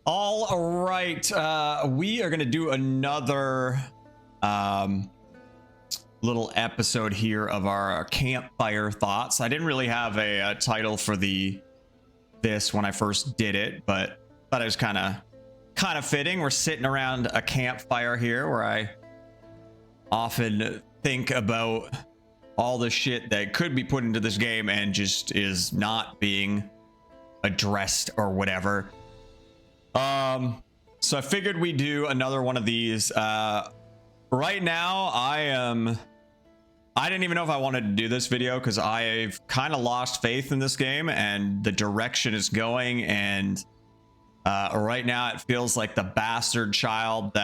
All right, we are gonna do another little episode here of our campfire thoughts. I didn't really have a title for this when I first did it, but thought it was kind of fitting. We're sitting around a campfire here where I often think about all the shit that could be put into this game and just is not being addressed or whatever. So I figured we'd do another one of these. Right now I didn't even know if I wanted to do this video because I've kind of lost faith in this game and the direction it's going, and right now it feels like the bastard child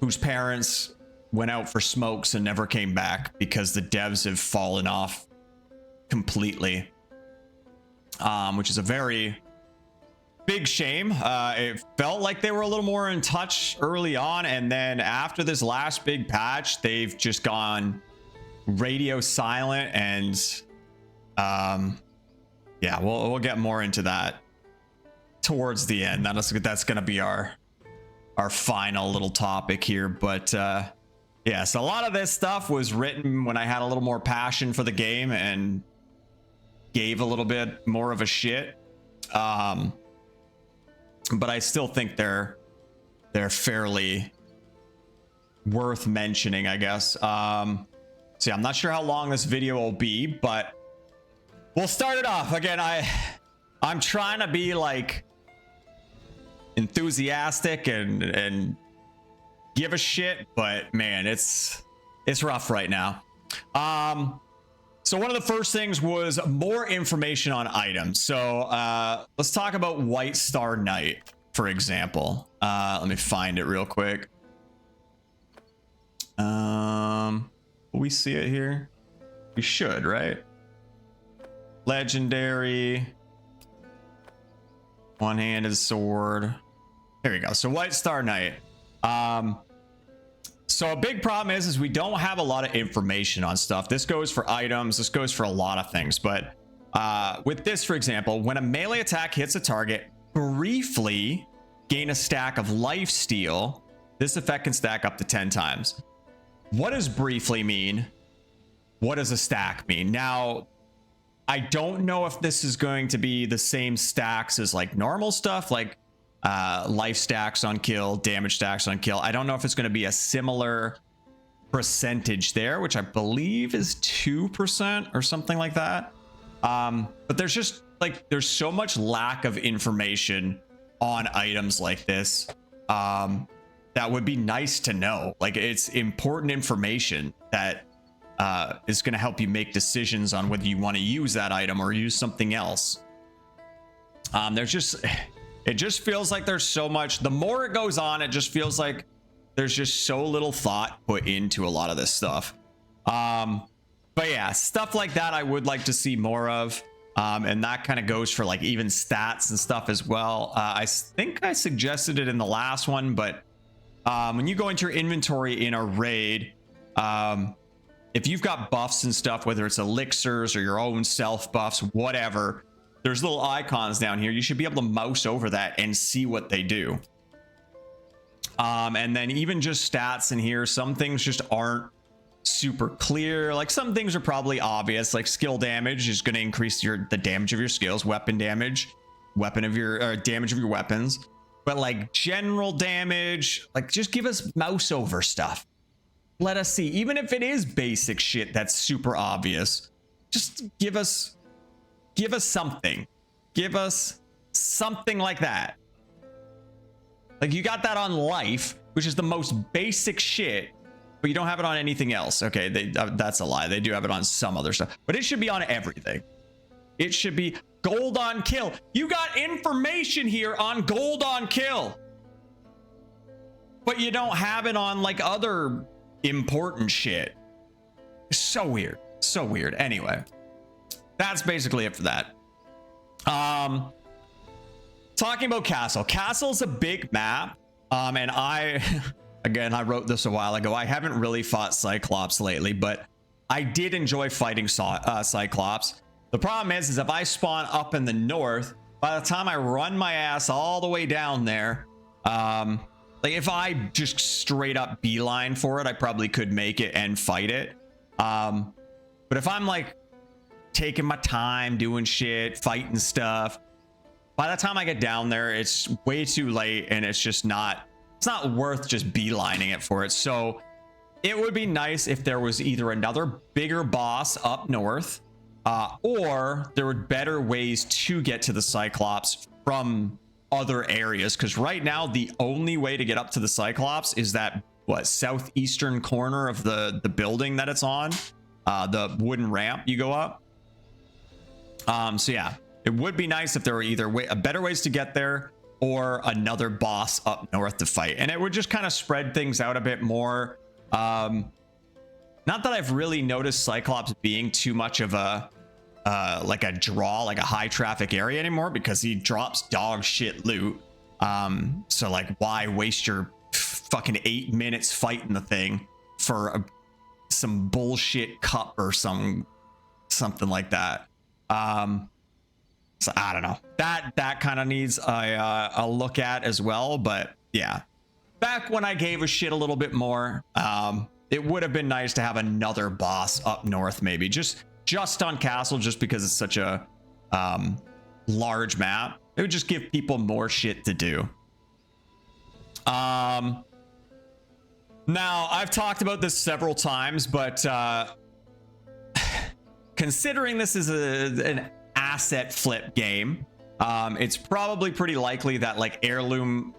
whose parents went out for smokes and never came back because the devs have fallen off completely, which is a very big shame. It felt like they were a little more in touch early on, and then after this last big patch they've just gone radio silent, and yeah, we'll get more into that towards the end. That's gonna be our final little topic here, but yeah, so a lot of this stuff was written when I had a little more passion for the game and gave a little bit more of a shit, but I still think they're fairly worth mentioning, I guess. So yeah, I'm not sure how long this video will be, but we'll start it off. Again, I'm trying to be like enthusiastic and give a shit, but man, it's rough right now. So one of the first things was more information on items. So let's talk about White Star Knight, for example. Let me find it real quick. Will we see it here? We should, right? Legendary, one-handed sword. There we go. So White Star Knight. So a big problem is we don't have a lot of information on stuff. This goes for items, this goes for a lot of things, but with this, for example, when a melee attack hits a target, briefly gain a stack of life steal. This effect can stack up to 10 times. What does briefly mean? What does a stack mean? Now, I don't know if this is going to be the same stacks as like normal stuff, like life stacks on kill, damage stacks on kill. I don't know if it's going to be a similar percentage there, which I believe is 2% or something like that. But there's just like, there's so much lack of information on items like this. That would be nice to know. Like, it's important information that is going to help you make decisions on whether you want to use that item or use something else. It just feels like there's so much. The more it goes on, it just feels like there's just so little thought put into a lot of this stuff. But yeah, stuff like that I would like to see more of. And that kind of goes for like even stats and stuff as well. I think I suggested it in the last one, but when you go into your inventory in a raid, if you've got buffs and stuff, whether it's elixirs or your own self buffs, whatever, there's little icons down here. You should be able to mouse over that and see what they do. And then even just stats in here, some things just aren't super clear. Like, some things are probably obvious, like skill damage is going to increase the damage of your skills, weapon damage, damage of your weapons. But like general damage, like, just give us mouse over stuff. Let us see, even if it is basic shit that's super obvious, just give us something. Give us something like that. Like, you got that on life, which is the most basic shit, but you don't have it on anything else. Okay, that's a lie. They do have it on some other stuff, but it should be on everything. It should be gold on kill. You got information here on gold on kill, but you don't have it on like other important shit. So weird. So weird. Anyway, that's basically it for that. Talking about Castle. Castle's a big map. And again, I wrote this a while ago. I haven't really fought Cyclops lately, but I did enjoy fighting Cyclops. The problem is if I spawn up in the north, by the time I run my ass all the way down there, like if I just straight up beeline for it, I probably could make it and fight it. But if I'm like taking my time doing shit, fighting stuff, by the time I get down there, it's way too late, and it's just not, it's not worth just beelining it for it. So it would be nice if there was either another bigger boss up north, or there were better ways to get to the Cyclops from other areas. Because right now, the only way to get up to the Cyclops is that, what, southeastern corner of the building that it's on, the wooden ramp you go up. So yeah, it would be nice if there were either better ways to get there or another boss up north to fight, and it would just kind of spread things out a bit more. Not that I've really noticed Cyclops being too much of a like a draw, like a high traffic area anymore, because he drops dog shit loot. So like, why waste your fucking 8 minutes fighting the thing for some bullshit cup or something like that? So I don't know, that kind of needs a look at as well. But yeah, back when I gave a shit a little bit more, it would have been nice to have another boss up north, maybe just on Castle, just because it's such a large map. It would just give people more shit to do. Now I've talked about this several times, but considering this is an asset flip game, it's probably pretty likely that like Heirloom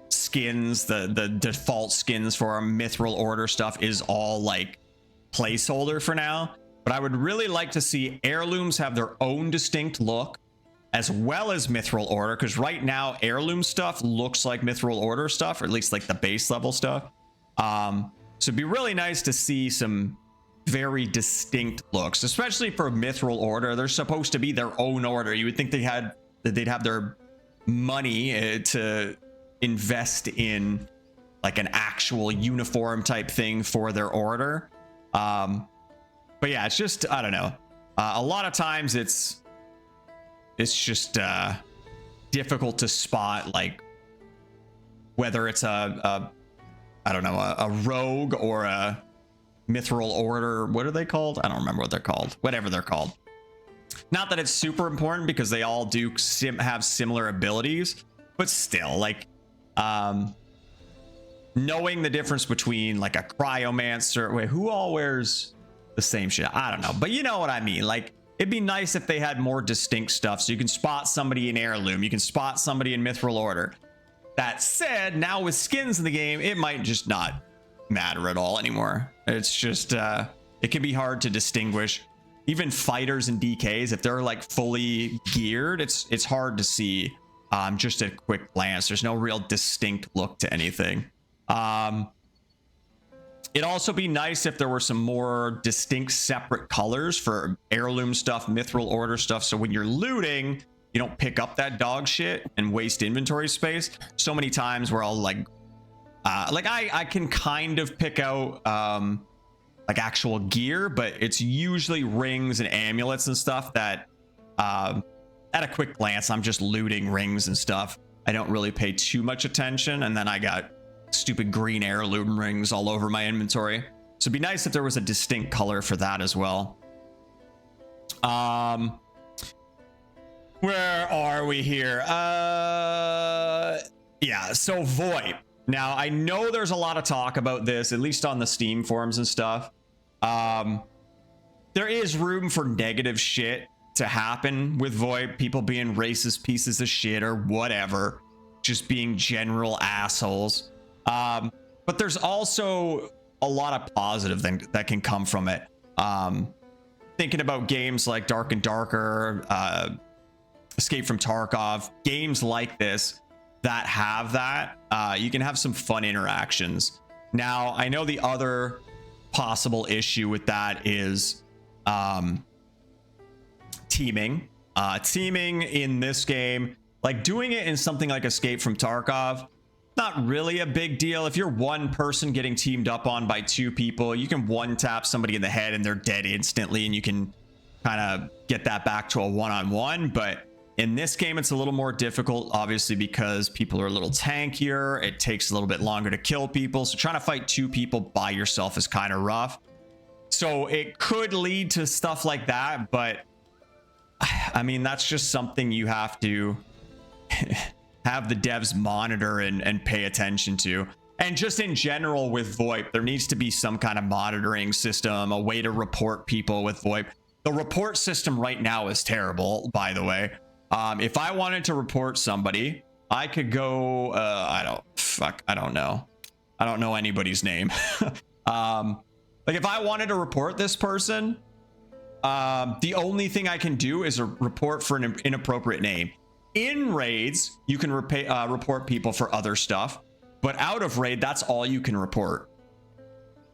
skins, the default skins for our Mithril order stuff, is all like placeholder for now. But I would really like to see Heirlooms have their own distinct look, as well as Mithril order, because right now Heirloom stuff looks like Mithril order stuff, or at least like the base level stuff. So it'd be really nice to see some very distinct looks, especially for Mithril order. They're supposed to be their own order. You would think they'd have their money to invest in like an actual uniform type thing for their order. But yeah, it's just, I don't know, a lot of times it's just difficult to spot, like whether it's I don't know, a rogue or a Mithril order. What are they called? I don't remember what they're called. Whatever they're called. Not that it's super important, because they all do have similar abilities, but still, like knowing the difference between like a cryomancer. Wait, who all wears the same shit? I don't know, but you know what I mean. Like, it'd be nice if they had more distinct stuff, so you can spot somebody in Heirloom, you can spot somebody in Mithril order. That said, now with skins in the game, it might just not matter at all anymore. It's just it can be hard to distinguish. Even fighters and DKs, if they're like fully geared, it's hard to see just at a quick glance. There's no real distinct look to anything. It'd also be nice if there were some more distinct separate colors for Heirloom stuff, Mithril order stuff, so when you're looting, you don't pick up that dog shit and waste inventory space. So many times where I'll like I can kind of pick out like actual gear, but it's usually rings and amulets and stuff that at a quick glance, I'm just looting rings and stuff. I don't really pay too much attention, and then I got stupid green Heirloom rings all over my inventory. So it'd be nice if there was a distinct color for that as well. Where are we here? Yeah, so VoIP. Now, I know there's a lot of talk about this, at least on the Steam forums and stuff. There is room for negative shit to happen with VoIP, people being racist pieces of shit or whatever, just being general assholes. But there's also a lot of positive things that can come from it. Thinking about games like Dark and Darker, Escape from Tarkov, games like this that have that, you can have some fun interactions. Now, I know the other possible issue with that is teaming. Teaming in this game, like doing it in something like Escape from Tarkov, not really a big deal. If you're one person getting teamed up on by two people, you can one tap somebody in the head and they're dead instantly, and you can kind of get that back to a one-on-one. But In this game, it's a little more difficult, obviously, because people are a little tankier. It takes a little bit longer to kill people. So trying to fight 2 people by yourself is kind of rough. So it could lead to stuff like that. But I mean, that's just something you have to have the devs monitor and pay attention to. And just in general with VoIP, there needs to be some kind of monitoring system, a way to report people with VoIP. The report system right now is terrible, by the way. If I wanted to report somebody, I could go, I don't know. I don't know anybody's name. Like if I wanted to report this person, the only thing I can do is a report for an inappropriate name. In raids, you can report people for other stuff, but out of raid, that's all you can report,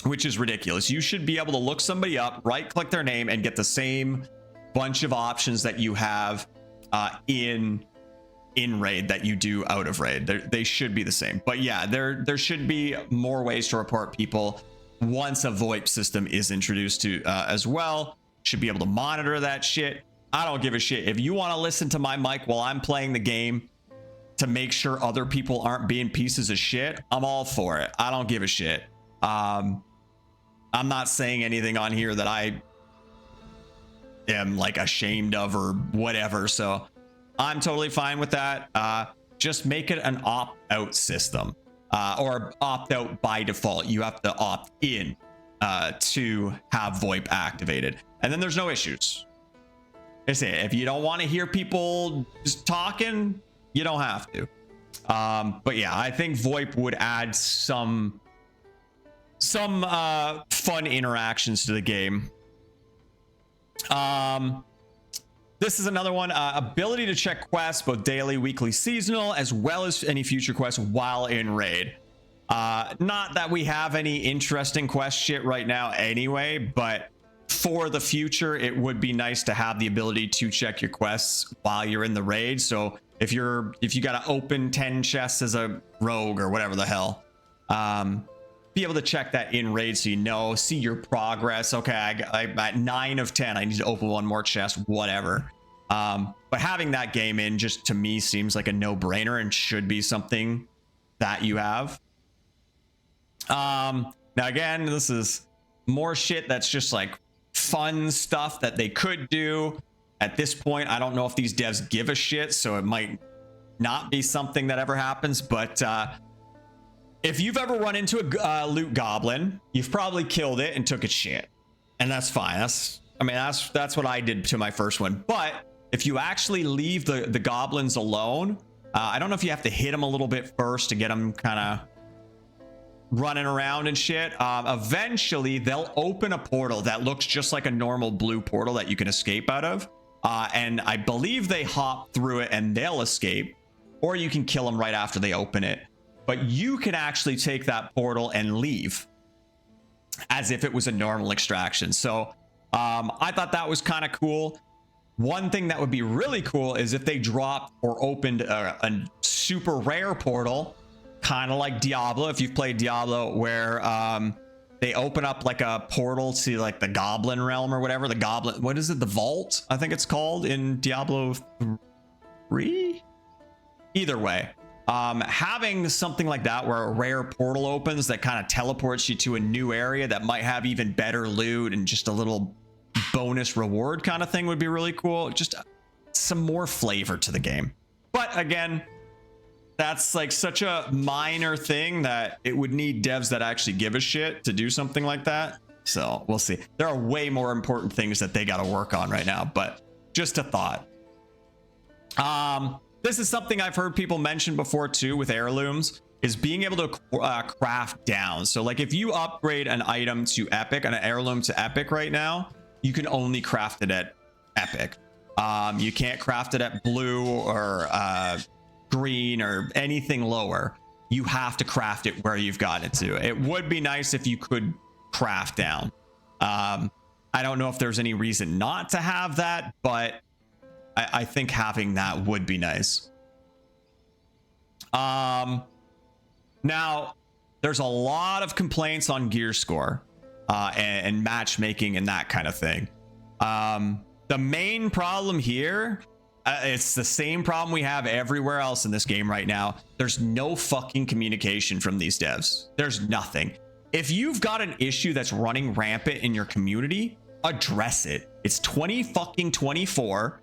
which is ridiculous. You should be able to look somebody up, right click their name, and get the same bunch of options that you have in raid that you do out of raid. They should be the same. But yeah, there should be more ways to report people once a VoIP system is introduced to as well. Should be able to monitor that shit. I don't give a shit. If you want to listen to my mic while I'm playing the game to make sure other people aren't being pieces of shit, I'm all for it. I don't give a shit. I'm not saying anything on here that I am like ashamed of or whatever. So I'm totally fine with that. Just make it an opt-out system or opt-out by default. You have to opt in to have VoIP activated, and then there's no issues. I say, if you don't want to hear people just talking, you don't have to. But yeah, I think VoIP would add some fun interactions to the game. This is another one. Ability to check quests, both daily, weekly, seasonal, as well as any future quests while in raid. Not that we have any interesting quest shit right now anyway, but for the future, it would be nice to have the ability to check your quests while you're in the raid. So if you got to open 10 chests as a rogue or whatever the hell, be able to check that in raid, so you know, see your progress. Okay, I'm at 9 of 10. I need to open one more chest, whatever. But having that game in just to me seems like a no-brainer and should be something that you have. Now again, this is more shit that's just like fun stuff that they could do. At this point, I don't know if these devs give a shit, so it might not be something that ever happens. But if you've ever run into a loot goblin, you've probably killed it and took its shit, and that's fine. That's what I did to my first one. But if you actually leave the goblins alone, I don't know if you have to hit them a little bit first to get them kind of running around and shit. Eventually they'll open a portal that looks just like a normal blue portal that you can escape out of, and I believe they hop through it and they'll escape, or you can kill them right after they open it. But you can actually take that portal and leave as if it was a normal extraction. So I thought that was kind of cool. One thing that would be really cool is if they dropped or opened a super rare portal, kind of like Diablo, if you've played Diablo, where they open up like a portal to like the Goblin realm or whatever. The Goblin, what is it? The Vault, I think it's called in Diablo 3. Either way, having something like that where a rare portal opens that kind of teleports you to a new area that might have even better loot and just a little bonus reward kind of thing would be really cool. Just some more flavor to the game. But again, that's like such a minor thing that it would need devs that actually give a shit to do something like that. So we'll see. There are way more important things that they got to work on right now, but just a thought. This is something I've heard people mention before too with heirlooms, is being able to craft down. So like if you upgrade an item to epic, an heirloom to epic right now, you can only craft it at epic. You can't craft it at blue or green or anything lower. You have to craft it where you've got it to. It would be nice if you could craft down. I don't know if there's any reason not to have that, but I think having that would be nice. Now there's a lot of complaints on gear score and matchmaking and that kind of thing. The main problem here, It's the same problem we have everywhere else in this game right now. There's no fucking communication from these devs. There's nothing. If you've got an issue that's running rampant in your community, address it. It's 2024.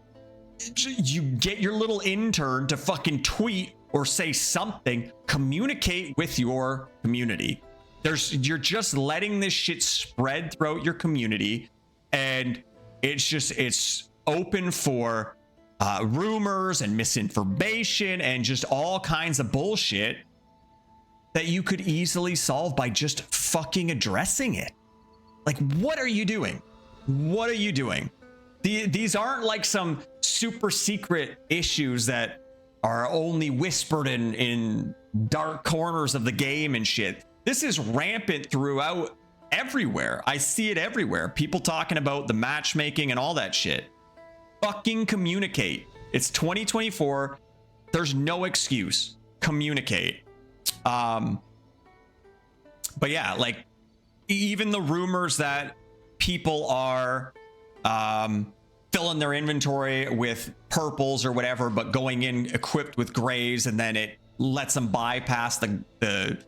You get your little intern to fucking tweet or say something. Communicate with your community. You're just letting this shit spread throughout your community, and it's open for rumors and misinformation and just all kinds of bullshit that you could easily solve by just fucking addressing it. Like, what are you doing? What are you doing? These aren't like some super secret issues that are only whispered in dark corners of the game and shit. This is rampant throughout everywhere. I see it everywhere. People talking about the matchmaking and all that shit. Fucking communicate. It's 2024. There's no excuse. Communicate. But yeah, like even the rumors that people are filling their inventory with purples or whatever, but going in equipped with grays, and then it lets them bypass the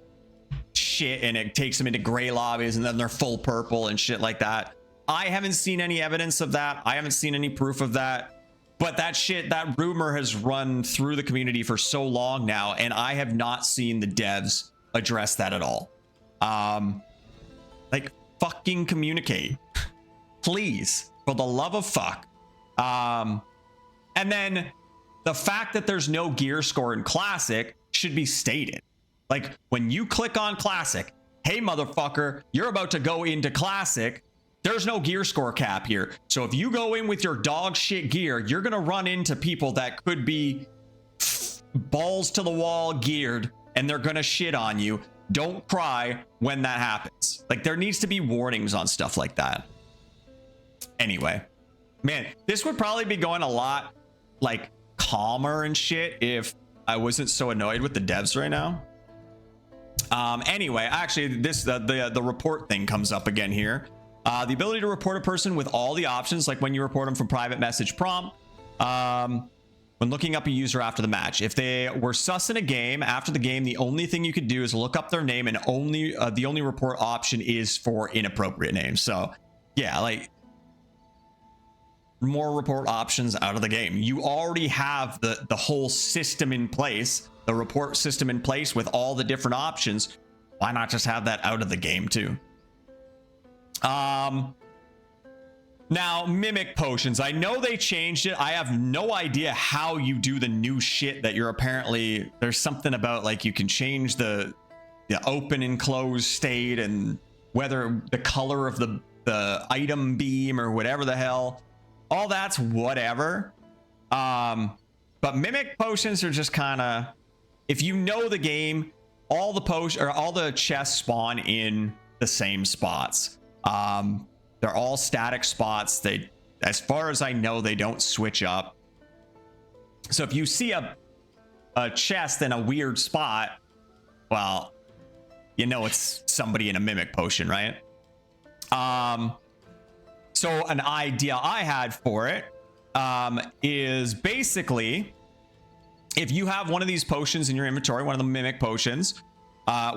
shit and it takes them into gray lobbies and then they're full purple and shit like that. I haven't seen any evidence of that. I haven't seen any proof of that. But that rumor has run through the community for so long now, and I have not seen the devs address that at all. Like, fucking communicate. Please, for the love of fuck. And then the fact that there's no gear score in Classic should be stated. Like, when you click on Classic, hey, motherfucker, you're about to go into Classic. There's no gear score cap here. So if you go in with your dog shit gear, you're going to run into people that could be balls to the wall geared, and they're going to shit on you. Don't cry when that happens. Like, there needs to be warnings on stuff like that. Anyway, man, this would probably be going a lot like calmer and shit if I wasn't so annoyed with the devs right now. Anyway, actually, this the report thing comes up again here. The ability to report a person with all the options, like when you report them from private message prompt, when looking up a user after the match. If they were sus in a game, after the game, the only thing you could do is look up their name, and the only report option is for inappropriate names. So yeah, like, more report options out of the game. You already have the whole system in place, the report system in place with all the different options. Why not just have that out of the game too? Now, mimic potions. I know they changed it. I have no idea how you do the new shit that you're apparently... There's something about, like, you can change the open and closed state and whether the color of the item beam or whatever the hell. All that's whatever. But mimic potions are just kind of... If you know the game, all the chests spawn in the same spots. They're all static spots. They, as far as I know, they don't switch up. So if you see a chest in a weird spot, well, you know it's somebody in a mimic potion, right? So an idea I had for it is basically, if you have one of these potions in your inventory, one of the mimic potions,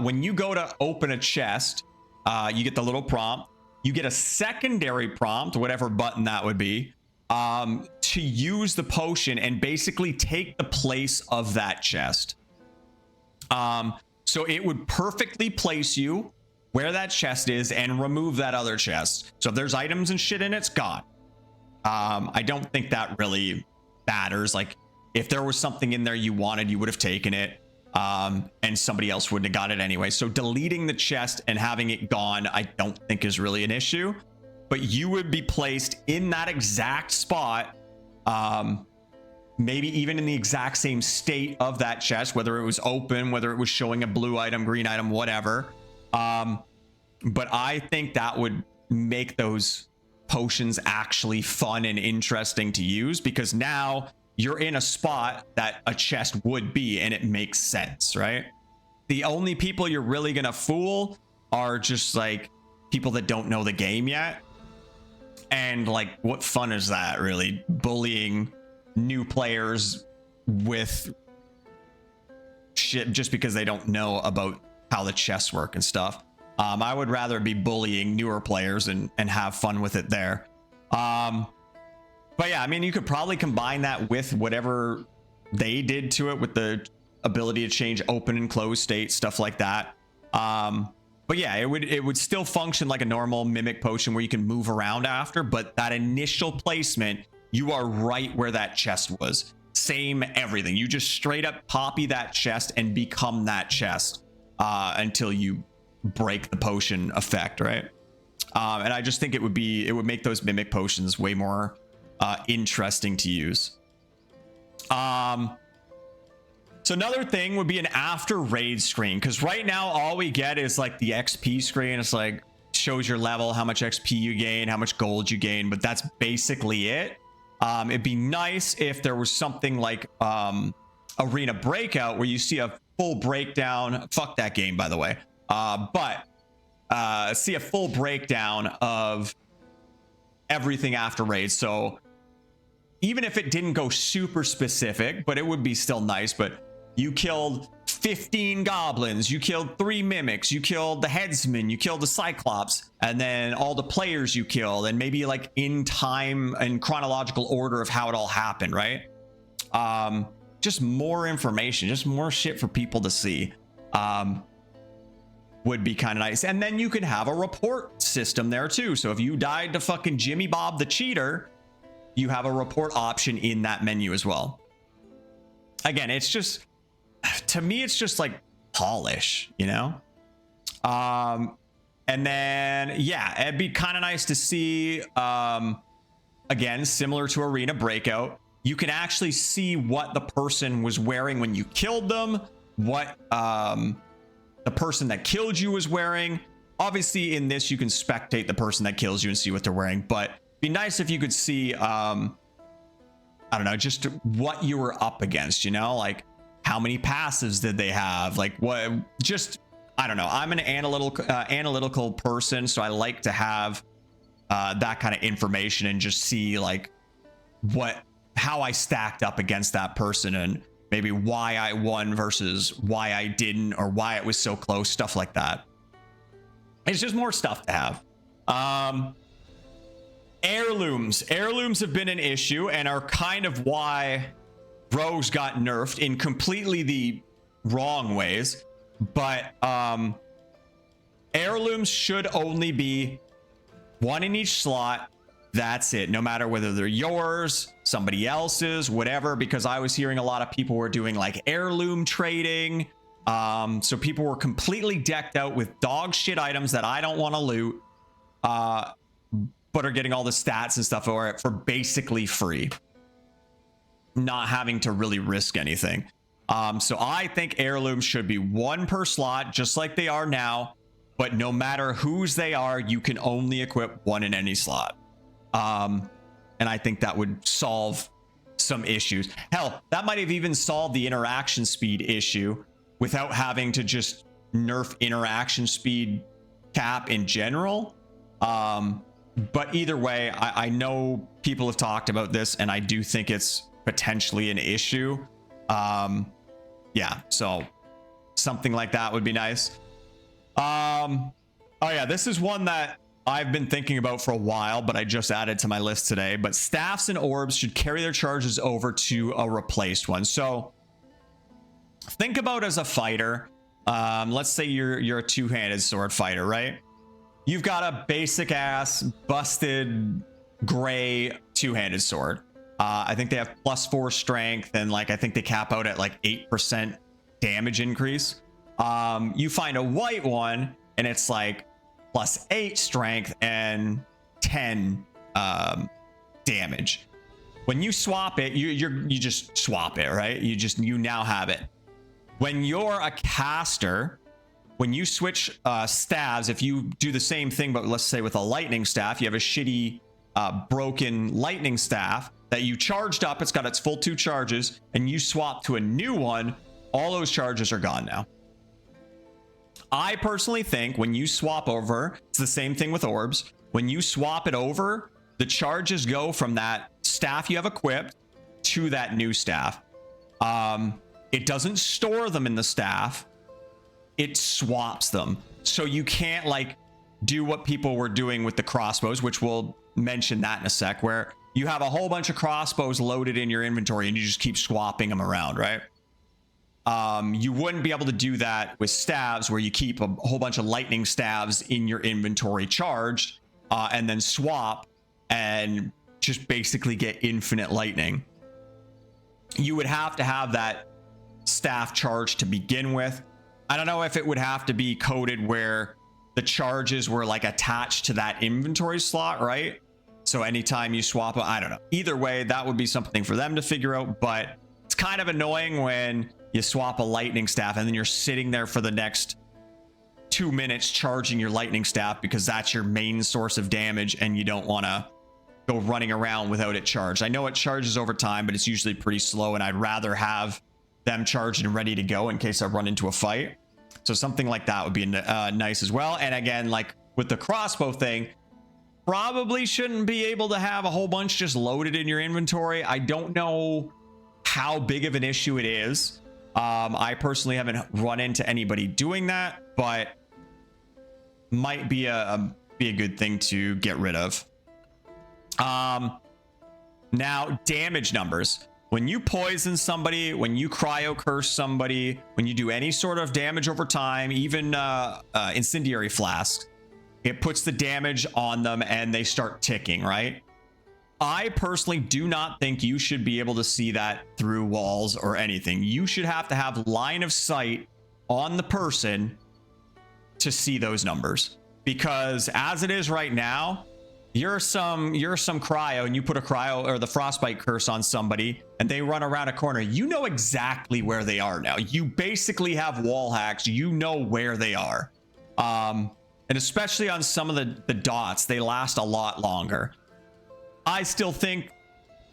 when you go to open a chest, you get the little prompt. You get a secondary prompt, whatever button that would be, to use the potion and basically take the place of that chest. So it would perfectly place you where that chest is and remove that other chest. So if there's items and shit in it, it's gone. I don't think that really matters. Like, if there was something in there you wanted, you would have taken it. And somebody else wouldn't have got it anyway. So deleting the chest and having it gone, I don't think is really an issue. But you would be placed in that exact spot, maybe even in the exact same state of that chest, whether it was open, whether it was showing a blue item, green item, whatever. But I think that would make those potions actually fun and interesting to use, because now you're in a spot that a chest would be, and it makes sense, right? The only people you're really gonna fool are just like people that don't know the game yet. And like, what fun is that, really? Bullying new players with shit just because they don't know about how the chests work and stuff. I would rather be bullying newer players and have fun with it there. But yeah, I mean, you could probably combine that with whatever they did to it, with the ability to change open and closed state, stuff like that. But yeah, it would still function like a normal mimic potion where you can move around after, but that initial placement, you are right where that chest was. Same everything. You just straight up copy that chest and become that chest until you break the potion effect, right? And I just think it would make those mimic potions way more interesting to use. So another thing would be an after raid screen, because right now all we get is like the XP screen. It's like shows your level, how much XP you gain, how much gold you gain, but that's basically it. It'd be nice if there was something like Arena Breakout where you see a full breakdown. Fuck that game, by the way. But see a full breakdown of everything after raids. So even if it didn't go super specific, but it would be still nice. But you killed 15 goblins, you killed 3 mimics, you killed the headsman, you killed the Cyclops, and then all the players you killed, and maybe like in time and chronological order of how it all happened, right? Just more information, just more shit for people to see. Would be kind of nice. And then you can have a report system there too. So if you died to fucking Jimmy Bob the cheater, you have a report option in that menu as well. Again, it's just, to me, it's just like polish, you know? And then, yeah, it'd be kind of nice to see, again, similar to Arena Breakout, you can actually see what the person was wearing when you killed them, what the person that killed you was wearing. Obviously, in this, you can spectate the person that kills you and see what they're wearing, but it'd be nice if you could see, I don't know, just what you were up against, you know, like how many passives did they have? Like what, just, I don't know. I'm an analytical person, so I like to have that kind of information and just see like how I stacked up against that person and maybe why I won versus why I didn't, or why it was so close, stuff like that. It's just more stuff to have. Heirlooms have been an issue and are kind of why rogues got nerfed in completely the wrong ways. But heirlooms should only be 1 in each slot. That's it. No matter whether they're yours, somebody else's, whatever, because I was hearing a lot of people were doing like heirloom trading. So people were completely decked out with dog shit items that I don't want to loot, but are getting all the stats and stuff for basically free, not having to really risk anything. So I think heirlooms should be 1 per slot, just like they are now, but no matter whose they are, you can only equip 1 in any slot. And I think that would solve some issues. Hell, that might have even solved the interaction speed issue without having to just nerf interaction speed cap in general. But either way, I know people have talked about this, and I do think it's potentially an issue. Yeah, so something like that would be nice. Oh yeah, this is one that I've been thinking about for a while, but I just added to my list today. But staffs and orbs should carry their charges over to a replaced one. So think about as a fighter, let's say you're a 2-handed sword fighter, right? You've got a basic ass busted gray 2-handed sword. I think they have +4 strength, and like I think they cap out at like 8% damage increase. You find a white one and it's like +8 strength and 10 damage. When you swap it, you just swap it, right? You now have it. When you're a caster, when you switch staves, if you do the same thing, but let's say with a lightning staff, you have a shitty broken lightning staff that you charged up, it's got its full 2 charges, and you swap to a new one, all those charges are gone now. I personally think when you swap over, it's the same thing with orbs. When you swap it over, the charges go from that staff you have equipped to that new staff. It doesn't store them in the staff. It swaps them. So you can't like do what people were doing with the crossbows, which we'll mention that in a sec, where you have a whole bunch of crossbows loaded in your inventory and you just keep swapping them around, right? You wouldn't be able to do that with staves, where you keep a whole bunch of lightning staves in your inventory charged, and then swap and just basically get infinite lightning. You would have to have that staff charged to begin with. I don't know if it would have to be coded where the charges were like attached to that inventory slot, right? So anytime you swap, I don't know. Either way, that would be something for them to figure out, but it's kind of annoying when you swap a lightning staff and then you're sitting there for the next 2 minutes charging your lightning staff because that's your main source of damage and you don't want to go running around without it charged. I know it charges over time, but it's usually pretty slow, and I'd rather have them charged and ready to go in case I run into a fight. So something like that would be nice as well. And again, like with the crossbow thing, probably shouldn't be able to have a whole bunch just loaded in your inventory. I don't know how big of an issue it is. I personally haven't run into anybody doing that, but might be a good thing to get rid of. Now, damage numbers. When you poison somebody, when you cryo curse somebody, when you do any sort of damage over time, even incendiary flasks, it puts the damage on them and they start ticking, right? I personally do not think you should be able to see that through walls or anything. You should have to have line of sight on the person to see those numbers, because as it is right now, you're some cryo and you put a cryo or the frostbite curse on somebody and they run around a corner. You know exactly where they are now. You basically have wall hacks. You know where they are. And especially on some of the dots, they last a lot longer. I still think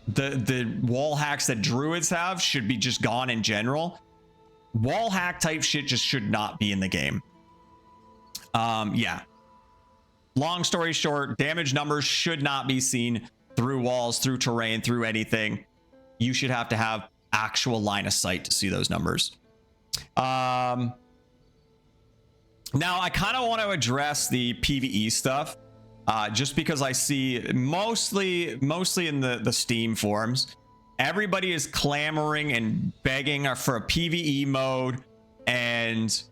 the wall hacks that druids have should be just gone in general. Wall hack type shit just should not be in the game. Yeah. Long story short, damage numbers should not be seen through walls, through terrain, through anything. You should have to have actual line of sight to see those numbers. Now, I kind of want to address the PvE stuff, just because I see mostly in the Steam forums, everybody is clamoring and begging for a PvE mode and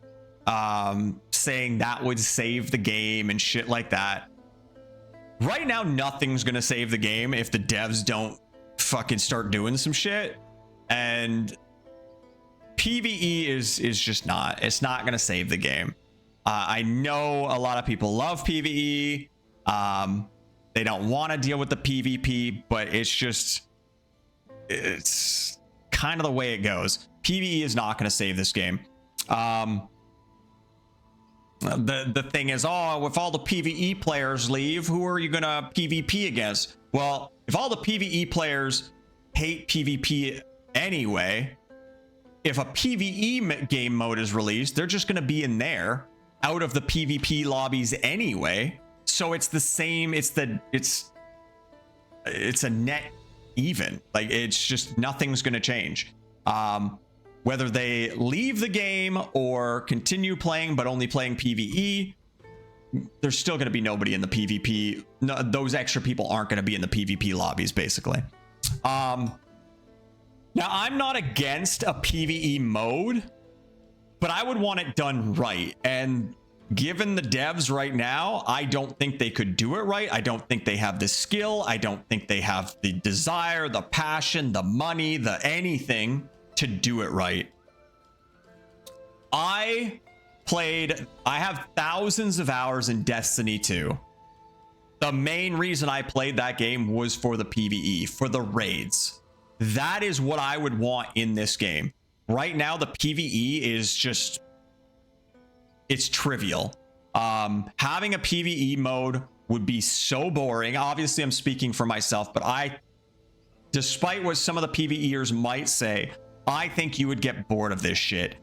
saying that would save the game and shit like that. Right now, nothing's gonna save the game if the devs don't fucking start doing some shit. And PvE is just not. It's not gonna save the game. I know a lot of people love PvE. They don't want to deal with the PvP, but it's kind of the way it goes. PvE is not going to save this game. The thing is, oh, if all the PvE players leave, who are you going to PvP against? Well, if all the PvE players hate PvP anyway, if a PvE game mode is released, they're just going to be in there out of the PvP lobbies anyway. So it's the same. It's a net even. Like, it's just nothing's going to change. Whether they leave the game or continue playing, but only playing PvE, there's still going to be nobody in the PvP. No, those extra people aren't going to be in the PvP lobbies, basically. Now, I'm not against a PvE mode, but I would want it done right. And given the devs right now, I don't think they could do it right. I don't think they have the skill. I don't think they have the desire, the passion, the money, the anything to do it right. I have thousands of hours in Destiny 2. The main reason I played that game was for the PvE, for the raids. That is what I would want in this game. Right now, the PvE is just, it's trivial. Having a PvE mode would be so boring. Obviously, I'm speaking for myself, but despite what some of the PvEers might say, I think you would get bored of this shit.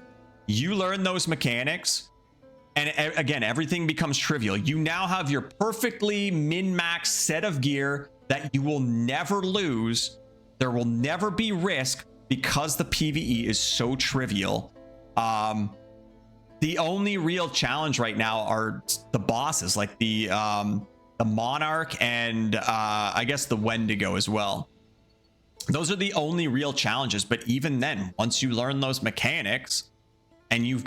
You learn those mechanics, and again, everything becomes trivial. You now have your perfectly min-max set of gear that you will never lose. there will never be risk because the PvE is so trivial. The only real challenge right now are the bosses, like the Monarch and I guess the Wendigo as well. Those are the only real challenges. But even then, once you learn those mechanics and you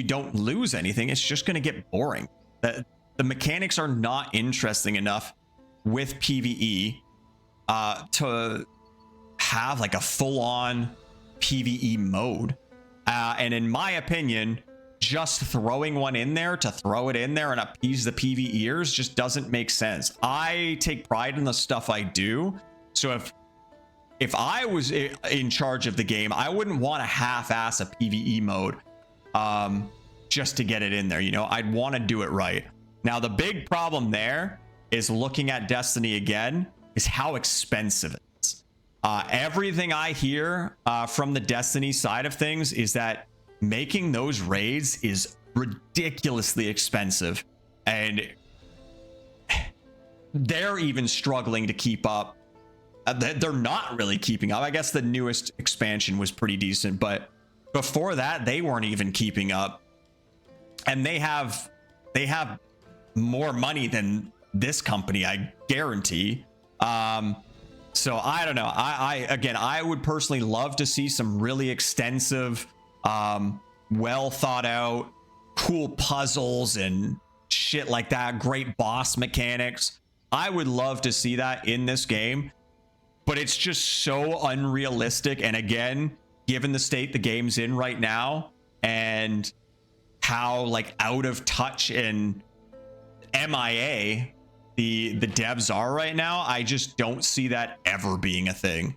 don't lose anything, it's just going to get boring. The mechanics are not interesting enough with PvE to have like a full-on PvE mode. And in my opinion, just throwing one in there to throw it in there and appease the PvEers just doesn't make sense. I take pride in the stuff I do. So if I was in charge of the game, I wouldn't want to half-ass a PvE mode just to get it in there. You know, I'd want to do it right. Now, the big problem there is looking at Destiny again is how expensive it is. Everything I hear from the Destiny side of things is that making those raids is ridiculously expensive, and they're even struggling to keep up. They're not really keeping up. I guess the newest expansion was pretty decent, but before that, they weren't even keeping up. And they have more money than this company, I guarantee. So I don't know. I would personally love to see some really extensive, well thought out, cool puzzles and shit like that. Great boss mechanics. I would love to see that in this game, but it's just so unrealistic. And again, given the state the game's in right now and how like out of touch and MIA the devs are right now, I just don't see that ever being a thing.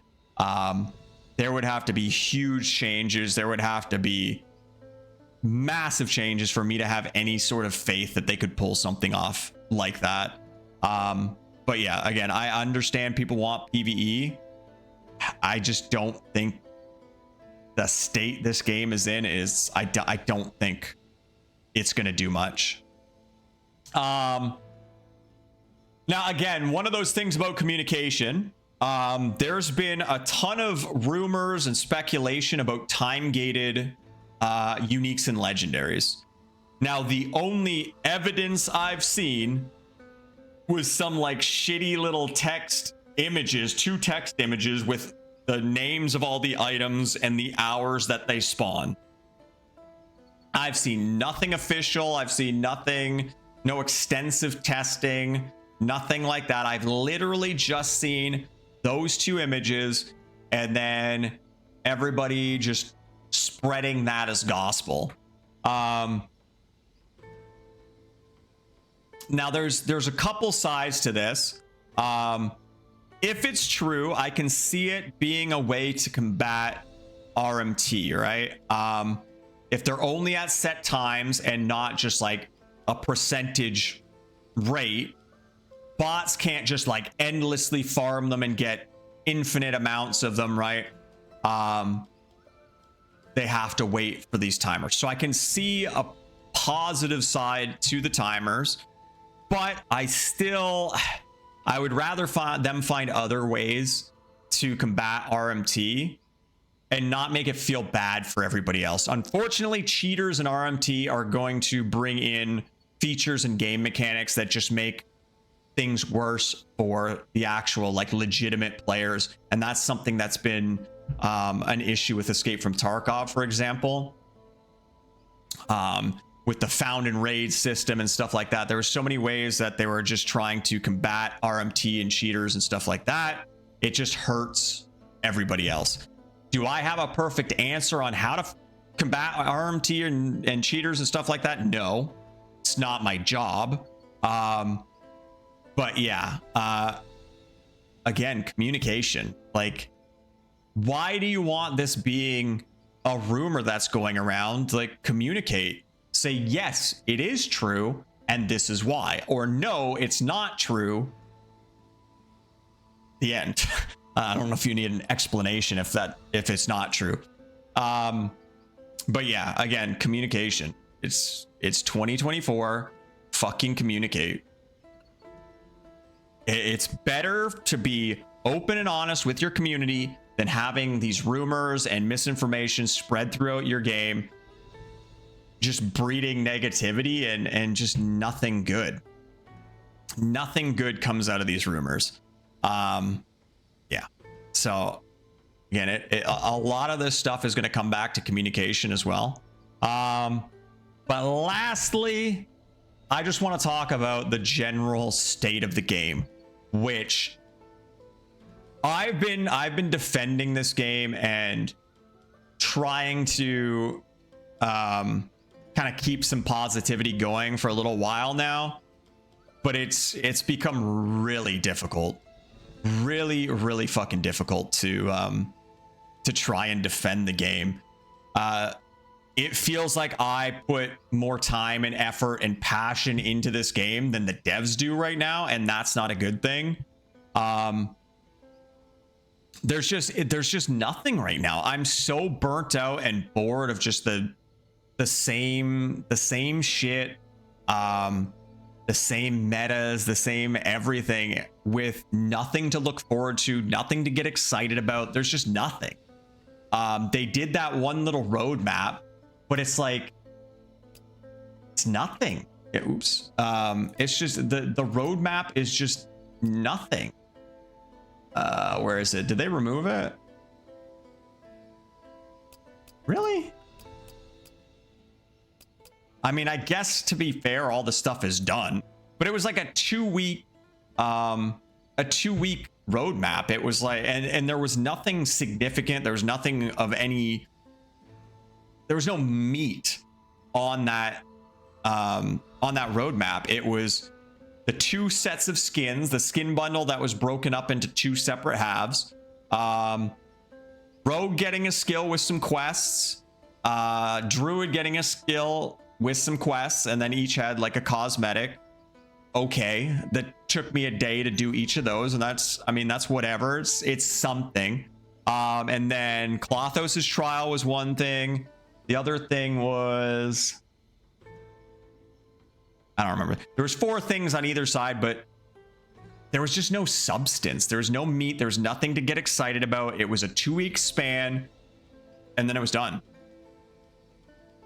There would have to be huge changes. There would have to be massive changes for me to have any sort of faith that they could pull something off like that. But yeah, again, I understand people want PvE. I just don't think the state this game is in is, I don't think it's going to do much. Now, again, one of those things about communication, there's been a ton of rumors and speculation about time-gated uniques and legendaries. Now, the only evidence I've seen was some like shitty little text images, 2 text images with the names of all the items and the hours that they spawn. I've seen nothing official. I've seen nothing, no extensive testing, nothing like that. I've literally just seen those 2 images and then everybody just spreading that as gospel. Now there's a couple sides to this. If it's true, I can see it being a way to combat RMT, right? If they're only at set times and not just like a percentage rate, bots can't just like endlessly farm them and get infinite amounts of them, right? They have to wait for these timers. So I can see a positive side to the timers, but I would rather find other ways to combat RMT and not make it feel bad for everybody else. Unfortunately, cheaters and RMT are going to bring in features and game mechanics that just make things worse for the actual like legitimate players. And that's something that's been an issue with Escape from Tarkov, for example. With the found and raid system and stuff like that, there were so many ways that they were just trying to combat RMT and cheaters and stuff like that. It just hurts everybody else. Do I have a perfect answer on how to combat RMT and cheaters and stuff like that? No, it's not my job. But yeah, again, communication. Like, why do you want this being a rumor that's going around? Like, communicate. Say, yes, it is true, and this is why. Or no, it's not true. The end. I don't know if you need an explanation if it's not true. But yeah, again, communication. It's 2024. Fucking communicate. It's better to be open and honest with your community than having these rumors and misinformation spread throughout your game, just breeding negativity and just nothing good. Nothing good comes out of these rumors. Yeah. So again, a lot of this stuff is going to come back to communication as well. But lastly, I just want to talk about the general state of the game, which I've been defending this game and trying to kind of keep some positivity going for a little while now, but it's become really difficult, really fucking difficult to try and defend the game. It feels like I put more time and effort and passion into this game than the devs do right now, and that's not a good thing. There's just nothing right now. I'm so burnt out and bored of just the same shit, the same metas, the same everything, with nothing to look forward to, nothing to get excited about. There's just nothing. They did that one little roadmap, but it's like, it's nothing. Oops. It's just the roadmap is just nothing. Where is it? Did they remove it? Really? I mean, I guess to be fair, all the stuff is done, but it was like a 2-week roadmap. It was like, and there was nothing significant. There was nothing of any, there was no meat on that roadmap. It was the 2 sets of skins, the skin bundle that was broken up into 2 separate halves, Rogue getting a skill with some quests, Druid getting a skill with some quests, and then each had like a cosmetic. Okay, that took me a day to do each of those, and that's, I mean, that's whatever. It's something. And then Klothos's trial was one thing. The other thing was, I don't remember. There was 4 things on either side, but there was just no substance. There was no meat. There was nothing to get excited about. It was a 2-week span, and then it was done.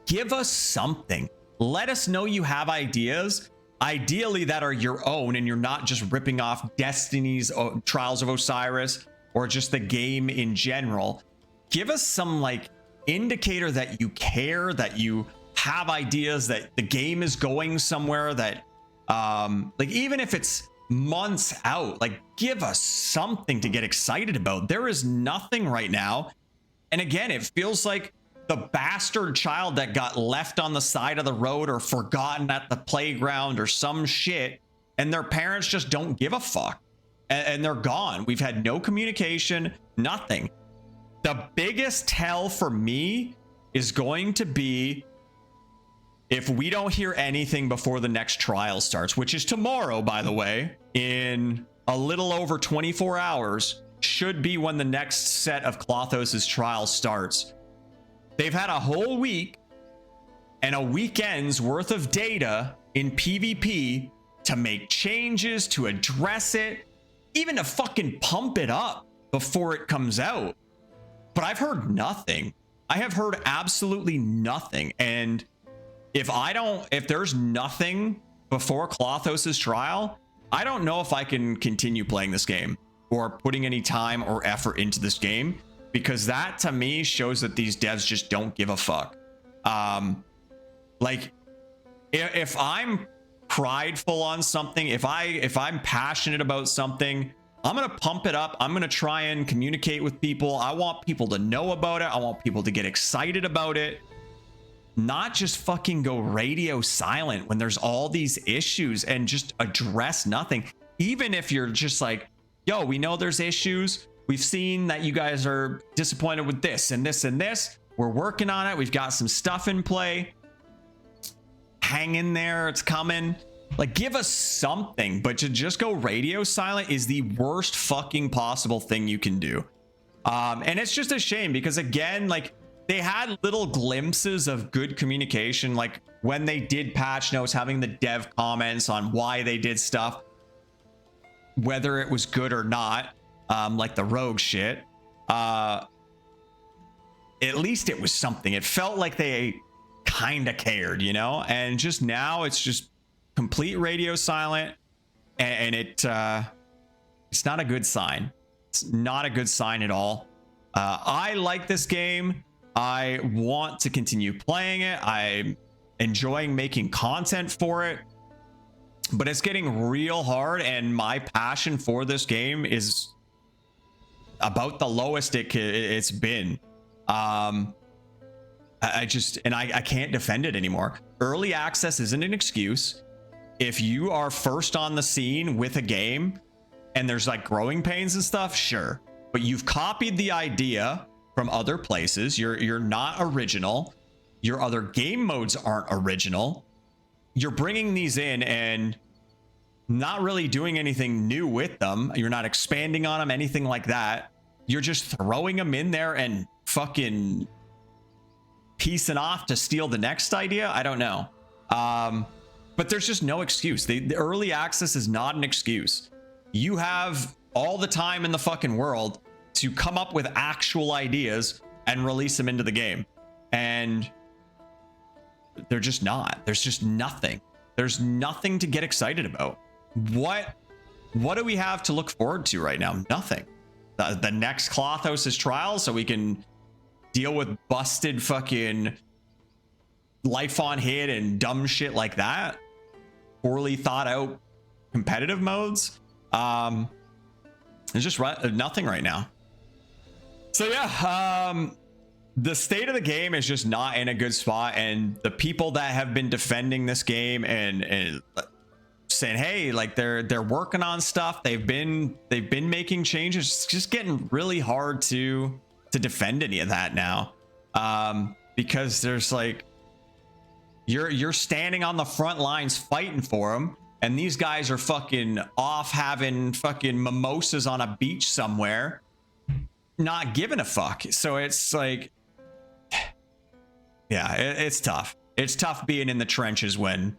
Give us something. Let us know you have ideas, ideally that are your own, and you're not just ripping off Destiny's Trials of Osiris or just the game in general. Give us some like indicator that you care, that you have ideas, that the game is going somewhere, that like, even if it's months out, like, give us something to get excited about. There is nothing right now. And again, it feels like the bastard child that got left on the side of the road or forgotten at the playground or some shit, and their parents just don't give a fuck, and they're gone. We've had no communication, nothing. The biggest tell for me is going to be if we don't hear anything before the next trial starts, which is tomorrow, by the way, in a little over 24 hours, should be when the next set of Klothos's trial starts. They've had a whole week and a weekend's worth of data in PvP to make changes, to address it, even to fucking pump it up before it comes out. But I've heard nothing. I have heard absolutely nothing. And if there's nothing before Klothos's trial, I don't know if I can continue playing this game or putting any time or effort into this game, because that to me shows that these devs just don't give a fuck. Like, if I'm prideful on something, if I'm passionate about something, I'm gonna pump it up. I'm gonna try and communicate with people. I want people to know about it. I want people to get excited about it, not just fucking go radio silent when there's all these issues and just address nothing. Even if you're just like, yo, we know there's issues. We've seen that you guys are disappointed with this and this and this. We're working on it. We've got some stuff in play. Hang in there. It's coming. Like, give us something. But to just go radio silent is the worst fucking possible thing you can do. And it's just a shame because, again, like, they had little glimpses of good communication, like when they did patch notes, having the dev comments on why they did stuff, whether it was good or not. like the rogue shit, at least it was something. It felt like they kind of cared, you know? And just now it's just complete radio silent, and it's not a good sign. It's not a good sign at all. I like this game. I want to continue playing it. I'm enjoying making content for it, but it's getting real hard, and my passion for this game is about the lowest it's been. I can't defend it anymore. Early access isn't an excuse. If you are first on the scene with a game and there's like growing pains and stuff, sure, but you've copied the idea from other places. You're not original. Your other game modes aren't original. You're bringing these in and not really doing anything new with them. You're not expanding on them, anything like that. You're just throwing them in there and fucking piecing off to steal the next idea. I don't know. But there's just no excuse. The early access is not an excuse. You have all the time in the fucking world to come up with actual ideas and release them into the game. And they're just not. There's just nothing. There's nothing to get excited about. What do we have to look forward to right now? Nothing. The next Clothos' trial so we can deal with busted fucking life on hit and dumb shit like that. Poorly thought out competitive modes. There's just nothing right now. So yeah, the state of the game is just not in a good spot, and the people that have been defending this game and saying, hey, like they're working on stuff, they've been making changes, it's just getting really hard to defend any of that now, because there's like you're standing on the front lines fighting for them, and these guys are fucking off having fucking mimosas on a beach somewhere, not giving a fuck. So it's like, yeah, it's tough. It's tough being in the trenches when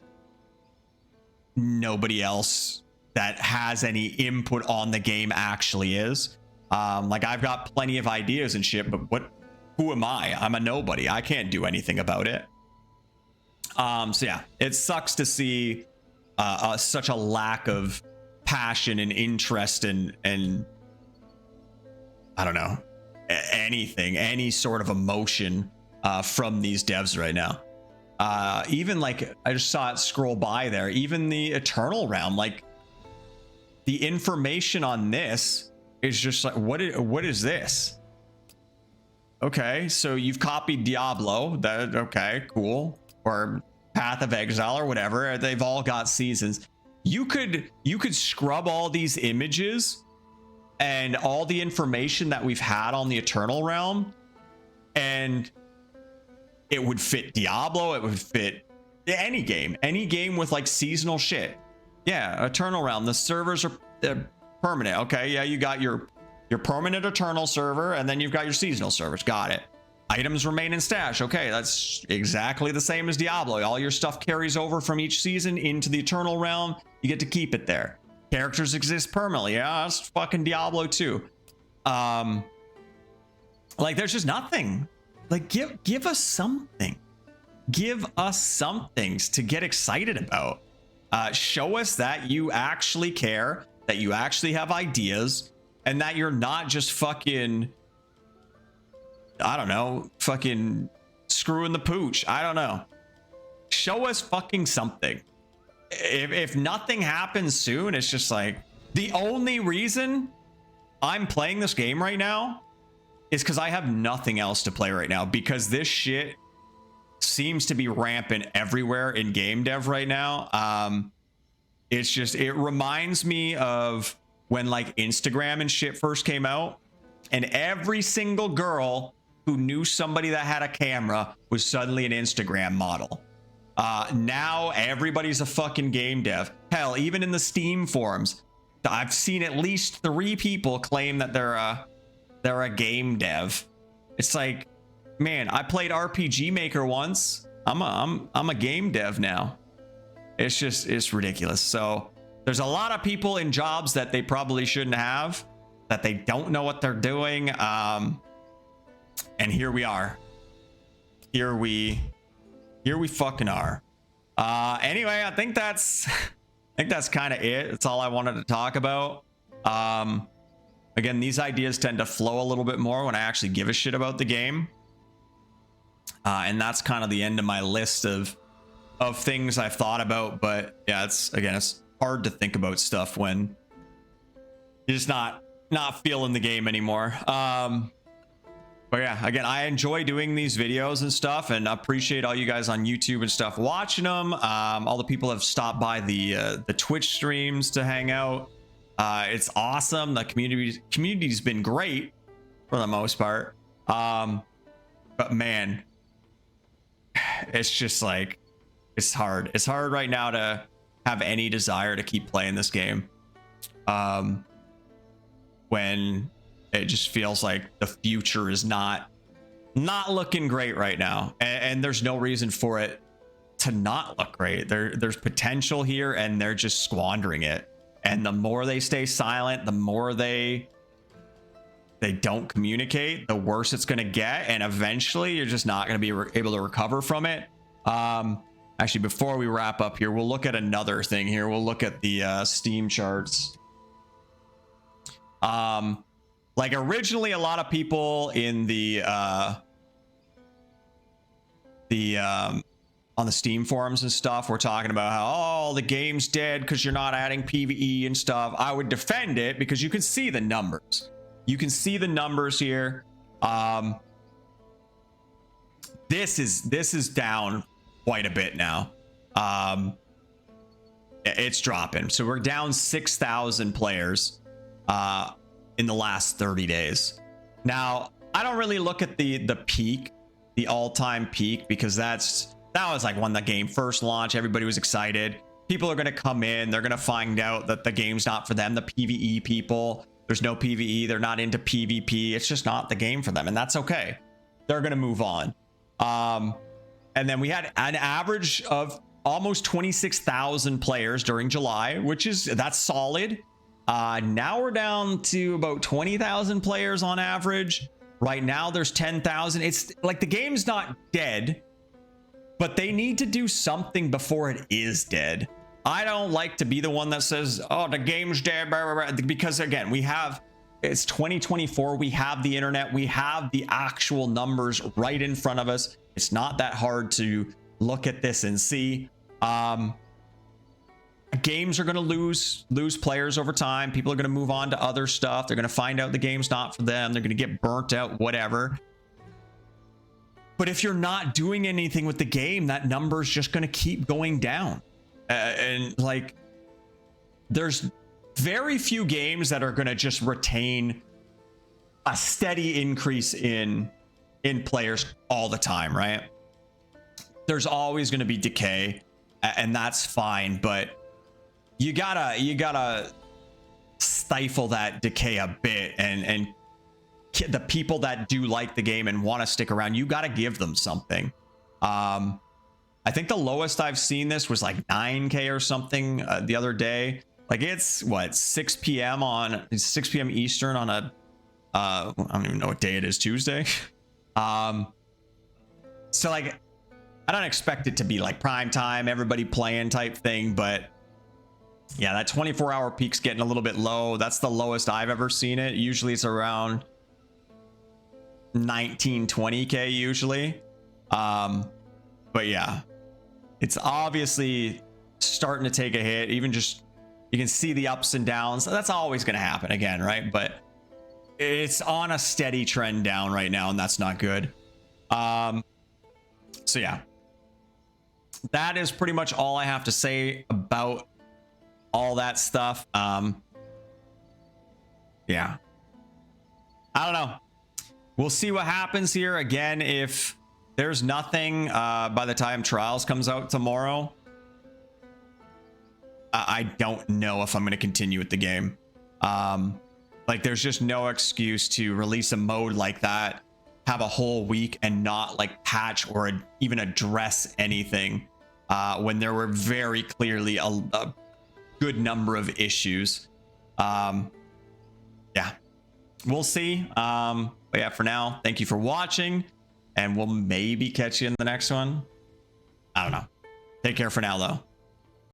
nobody else that has any input on the game actually is. Like I've got plenty of ideas and shit, but who am I? I'm a nobody. I can't do anything about it. So yeah, it sucks to see such a lack of passion and interest and I don't know, anything, any sort of emotion from these devs right now. Even like I just saw it scroll by there, even the Eternal realm, like the information on this is just like, what is this? Okay, so you've copied Diablo. That okay, cool. Or Path of Exile or whatever. They've all got seasons. You could scrub all these images and all the information that we've had on the Eternal realm, and it would fit Diablo. It would fit any game with like seasonal shit. Yeah, Eternal realm. The servers are permanent. Okay, yeah, you got your permanent Eternal server, and then you've got your seasonal servers. Got it. Items remain in stash. Okay, that's exactly the same as Diablo. All your stuff carries over from each season into the Eternal realm. You get to keep it there. Characters exist permanently. Yeah, that's fucking Diablo too. Like there's just nothing. Like give us something. Give us some things to get excited about. Show us that you actually care, that you actually have ideas, and that you're not just fucking, I don't know, fucking screwing the pooch. I don't know. Show us fucking something. If nothing happens soon, it's just like, the only reason I'm playing this game right now is because I have nothing else to play right now, because this shit seems to be rampant everywhere in game dev right now. It's just, it reminds me of when like Instagram and shit first came out, and every single girl who knew somebody that had a camera was suddenly an Instagram model. Now everybody's a fucking game dev. Hell, even in the Steam forums, I've seen at least 3 people claim that they're a game dev. It's like, man, I played RPG Maker once. I'm a game dev now. It's ridiculous. So there's a lot of people in jobs that they probably shouldn't have, that they don't know what they're doing. And here we are. Here we fucking are. Anyway, I think that's kind of it. That's all I wanted to talk about. Again, these ideas tend to flow a little bit more when I actually give a shit about the game. And that's kind of the end of my list of things I've thought about. But yeah, it's hard to think about stuff when you're just not feeling the game anymore. But yeah, again, I enjoy doing these videos and stuff, and appreciate all you guys on YouTube and stuff watching them. All the people have stopped by the Twitch streams to hang out. It's awesome. The community's been great for the most part. But man, it's just like, it's hard. It's hard right now to have any desire to keep playing this game. When it just feels like the future is not looking great right now, and there's no reason for it to not look great. There's potential here, and they're just squandering it. And the more they stay silent, the more they don't communicate, the worse it's going to get, and eventually you're just not going to be able to recover from it. Actually, before we wrap up here, we'll look at another thing here. We'll look at the Steam charts. Like originally, a lot of people in the on the Steam forums and stuff were talking about how, oh, the game's dead because you're not adding PvE and stuff. I would defend it because you can see the numbers. You can see the numbers here. This is down quite a bit now. It's dropping. So we're down 6,000 players in the last 30 days. Now, I don't really look at the peak, the all-time peak, because that was like when the game first launched. Everybody was excited. People are going to come in. They're going to find out that the game's not for them. The PvE people, there's no PvE. They're not into PvP. It's just not the game for them. And that's okay. They're going to move on. And then we had an average of almost 26,000 players during July, that's solid. Now we're down to about 20,000 players on average. Right now there's 10,000. It's like the game's not dead, but they need to do something before it is dead. I don't like to be the one that says, oh, the game's dead, blah, blah, blah, because again, it's 2024. We have the internet. We have the actual numbers right in front of us. It's not that hard to look at this and see. Games are going to lose players over time. People are going to move on to other stuff. They're going to find out the game's not for them. They're going to get burnt out, whatever. But if you're not doing anything with the game, that number is just going to keep going down. And like, there's very few games that are going to just retain a steady increase in players all the time, right? There's always going to be decay, and that's fine, but you gotta stifle that decay a bit, and the people that do like the game and want to stick around, you got to give them something. I think the lowest I've seen this was like 9K or something the other day. Like, it's what, 6 p.m. Eastern on a I don't even know what day it is, Tuesday. So like, I don't expect it to be like prime time, everybody playing type thing, but yeah, that 24-hour peak's getting a little bit low. That's the lowest I've ever seen it. Usually it's around 19, 20K usually. But yeah, it's obviously starting to take a hit. Even just, you can see the ups and downs. That's always going to happen again, right? But it's on a steady trend down right now, and that's not good. So yeah, that is pretty much all I have to say about all that stuff. Yeah, I don't know. We'll see what happens here. Again, if there's nothing by the time Trials comes out tomorrow, I don't know if I'm going to continue with the game. Like, there's just no excuse to release a mode like that, have a whole week, and not like patch or even address anything when there were very clearly a good number of issues. Yeah, we'll see. But yeah, for now, thank you for watching, and we'll maybe catch you in the next one. I don't know. Take care for now, though.